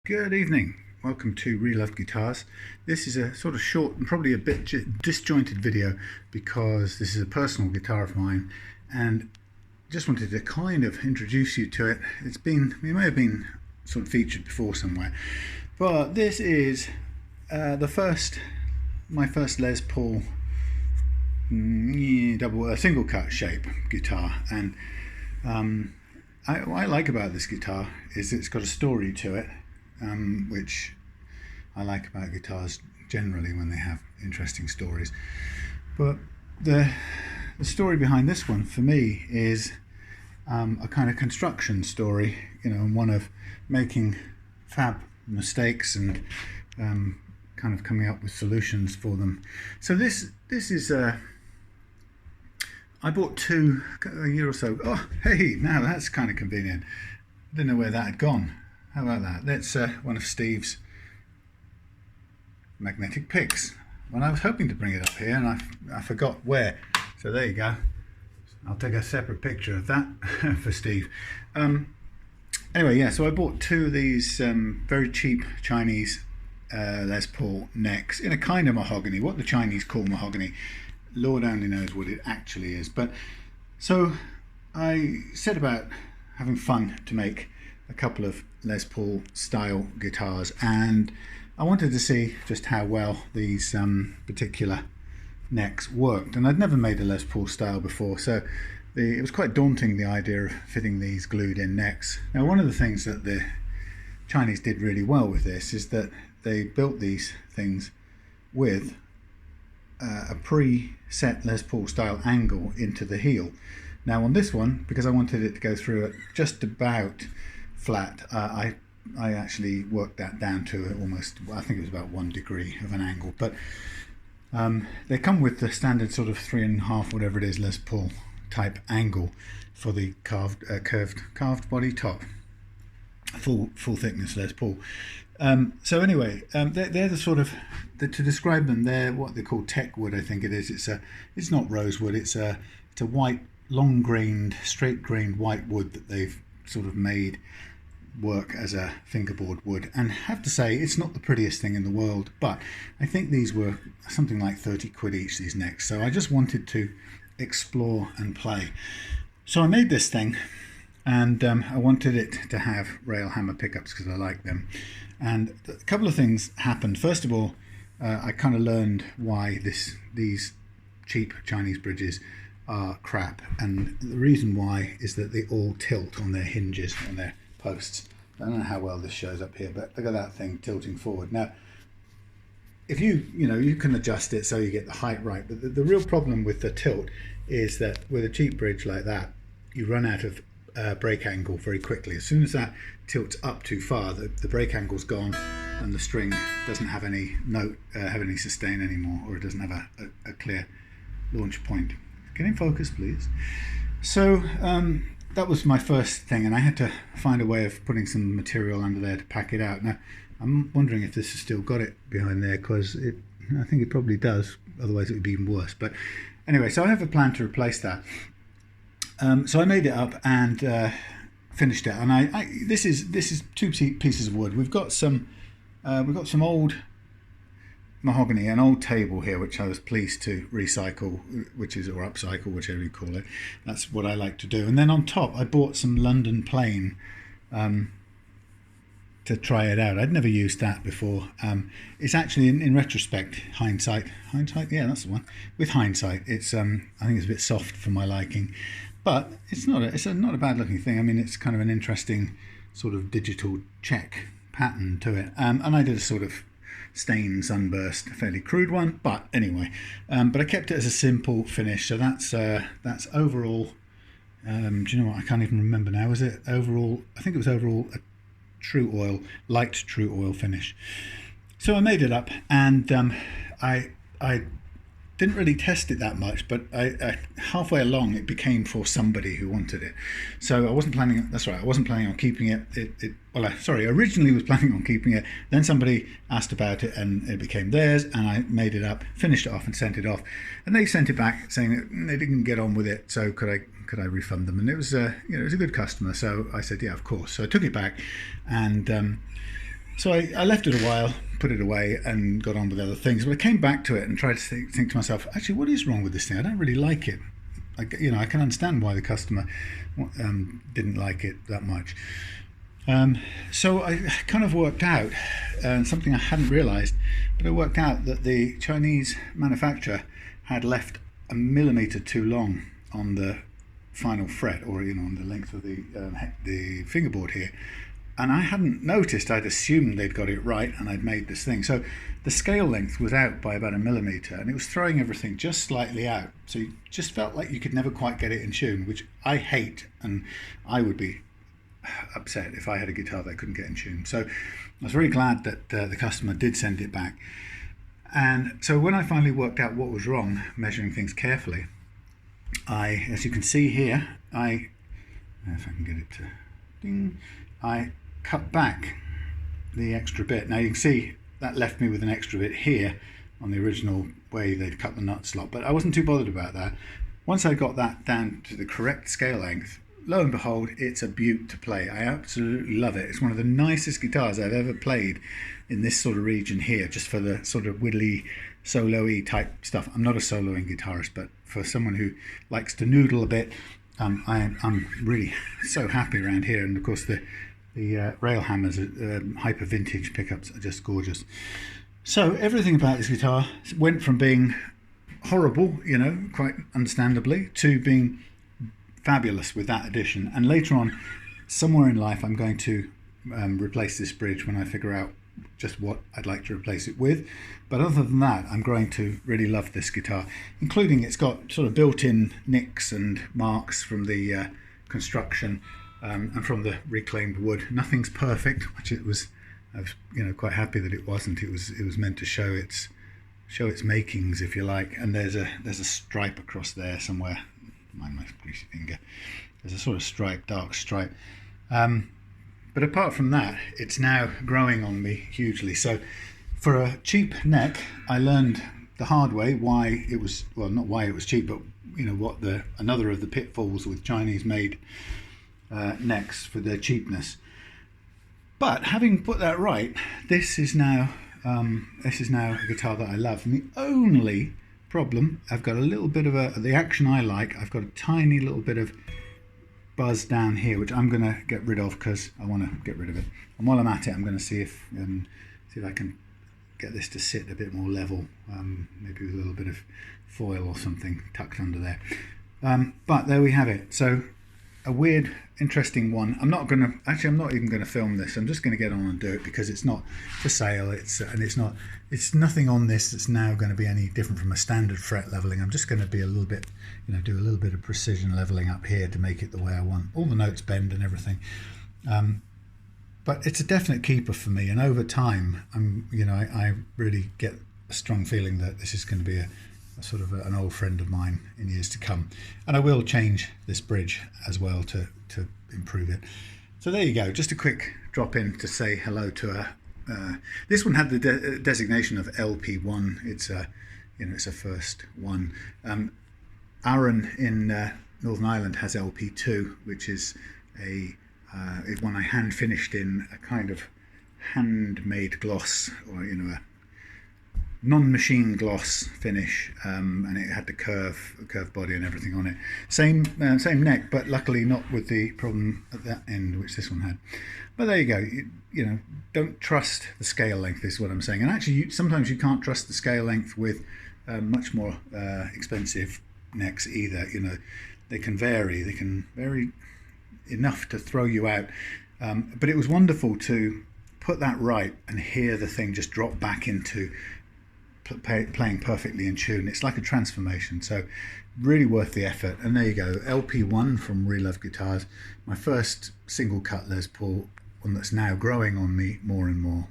Good evening. Welcome to Reloved Guitars. This is a sort of short and probably a bit disjointed video because this is a personal guitar of mine and just wanted to kind of introduce you to it. It may have been sort of featured before somewhere, but this is my first Les Paul single cut shape guitar, and what I like about this guitar is it's got a story to it. Which I like about guitars generally when they have interesting stories. But the story behind this one for me is a kind of construction story, and one of making fab mistakes and kind of coming up with solutions for them. So this is I bought two a year or so. Oh, hey, now that's kind of convenient. I didn't know where that had gone. How about that? That's one of Steve's magnetic picks. Well, I was hoping to bring it up here and I forgot where. So there you go. I'll take a separate picture of that for Steve. Anyway, yeah, so I bought two of these very cheap Chinese Les Paul necks in a kind of mahogany, what the Chinese call mahogany. Lord only knows what it actually is. But so I set about having fun to make a couple of Les Paul style guitars, and I wanted to see just how well these particular necks worked. And I'd never made a Les Paul style before, so it was quite daunting, the idea of fitting these glued in necks. Now, one of the things that the Chinese did really well with this is that they built these things with a pre-set Les Paul style angle into the heel. Now on this one, because I wanted it to go through at just about flat, I actually worked that down to almost, I think it was about 1 degree of an angle. But they come with the standard sort of 3.5, whatever it is, Les Paul type angle for the carved body top, full thickness Les Paul. So anyway, they're the sort of, to describe them, they're what they call tech wood, I think it is. It's not rosewood. It's a white, long grained, straight grained white wood that they've sort of made work as a fingerboard wood. And I have to say, it's not the prettiest thing in the world, but I think these were something like 30 quid each, these necks. So I just wanted to explore and play. So I made this thing, and I wanted it to have rail hammer pickups because I like them. And a couple of things happened. First of all, I kind of learned why these cheap Chinese bridges are crap, and the reason why is that they all tilt on their hinges, on their posts. I don't know how well this shows up here, but look at that thing tilting forward. Now, if you can adjust it so you get the height right, but the real problem with the tilt is that with a cheap bridge like that, you run out of brake angle very quickly. As soon as that tilts up too far, the brake angle's gone and the string doesn't have any note, have any sustain anymore, or it doesn't have a clear launch point. Get in focus, please. So that was my first thing, and I had to find a way of putting some material under there to pack it out. Now, I'm wondering if this has still got it behind there, because I think it probably does, otherwise it would be even worse. But anyway, so I have a plan to replace that. So I made it up and finished it, and this is two pieces of wood. We've got some old mahogany, an old table here, which I was pleased to recycle, or upcycle, whichever you call it. That's what I like to do. And then on top, I bought some London plain to try it out. I'd never used that before. It's actually, in retrospect, hindsight, yeah, that's the one. With hindsight, it's I think it's a bit soft for my liking, but it's not a bad looking thing. I mean, it's kind of an interesting sort of digital check pattern to it. And I did a sort of stain sunburst, a fairly crude one, but anyway, but I kept it as a simple finish. So that's overall, do you know what, I can't even remember now. Was it overall? I think it was overall a light true oil finish. So I made it up, and I didn't really test it that much, but I halfway along it became for somebody who wanted it. So I wasn't planning on keeping it. I originally was planning on keeping it, then somebody asked about it and it became theirs, and I made it up, finished it off and sent it off, and they sent it back saying that they didn't get on with it, so could I refund them? And it was it was a good customer, so I said yeah, of course. So I took it back, and So I left it a while, put it away, and got on with other things. But I came back to it and tried to think to myself, actually, what is wrong with this thing? I don't really like it. I can understand why the customer didn't like it that much. So I kind of worked out, something I hadn't realised, but I worked out that the Chinese manufacturer had left a millimetre too long on the final fret, or on the length of the fingerboard here. And I hadn't noticed. I'd assumed they'd got it right and I'd made this thing. So the scale length was out by about a millimetre, and it was throwing everything just slightly out. So you just felt like you could never quite get it in tune, which I hate, and I would be upset if I had a guitar that I couldn't get in tune. So I was really glad that the customer did send it back. And so when I finally worked out what was wrong, measuring things carefully, as you can see here, if I can get it to ding, I cut back the extra bit. Now you can see that left me with an extra bit here on the original way they'd cut the nut slot, but I wasn't too bothered about that. Once I got that down to the correct scale length, lo and behold, it's a beaut to play. I absolutely love it. It's one of the nicest guitars I've ever played in this sort of region here, just for the sort of widdly, solo-y type stuff. I'm not a soloing guitarist, but for someone who likes to noodle a bit, I'm really so happy around here. And of course the rail hammers, hyper vintage pickups are just gorgeous. So everything about this guitar went from being horrible, quite understandably, to being fabulous with that addition. And later on, somewhere in life, I'm going to replace this bridge when I figure out just what I'd like to replace it with. But other than that, I'm growing to really love this guitar, including it's got sort of built-in nicks and marks from the construction and from the reclaimed wood. Nothing's perfect, which I was quite happy that it wasn't. It was meant to show its makings, if you like. And there's a stripe across there somewhere. Mind my greasy finger. There's a sort of dark stripe. But apart from that, it's now growing on me hugely. So for a cheap neck, I learned the hard way why it was, well, not why it was cheap, but what another of the pitfalls with Chinese made necks for their cheapness. But having put that right, this is now a guitar that I love. And the only problem, I've got a little bit of the action I like, I've got a tiny little bit of buzz down here, which I'm going to get rid of because I want to get rid of it. And while I'm at it, I'm going to see if I can get this to sit a bit more level, maybe with a little bit of foil or something tucked under there. But there we have it. So a weird, interesting one. I'm not even going to film this. I'm just going to get on and do it because it's not for sale. It's nothing on this that's now going to be any different from a standard fret leveling. I'm just going to be a little bit, do a little bit of precision leveling up here to make it the way I want. All the notes bend and everything. But it's a definite keeper for me. And over time, I really get a strong feeling that this is going to be a sort of an old friend of mine in years to come. And I will change this bridge as well to improve it. So there you go, just a quick drop in to say hello to this one had the designation of LP1. It's a first one. Aaron in Northern Ireland has LP2, which is one I hand finished in a kind of handmade gloss, or a non-machine gloss finish, and it had the curved body and everything on it. Same neck, but luckily not with the problem at that end, which this one had. But there you go. Don't trust the scale length is what I'm saying. And actually, sometimes you can't trust the scale length with much more expensive necks either. They can vary. They can vary enough to throw you out. But it was wonderful to put that right and hear the thing just drop back into playing perfectly in tune. It's like a transformation, so really worth the effort. And there you go, LP1 from Reloved Guitars, my first single cut Les Paul, one that's now growing on me more and more.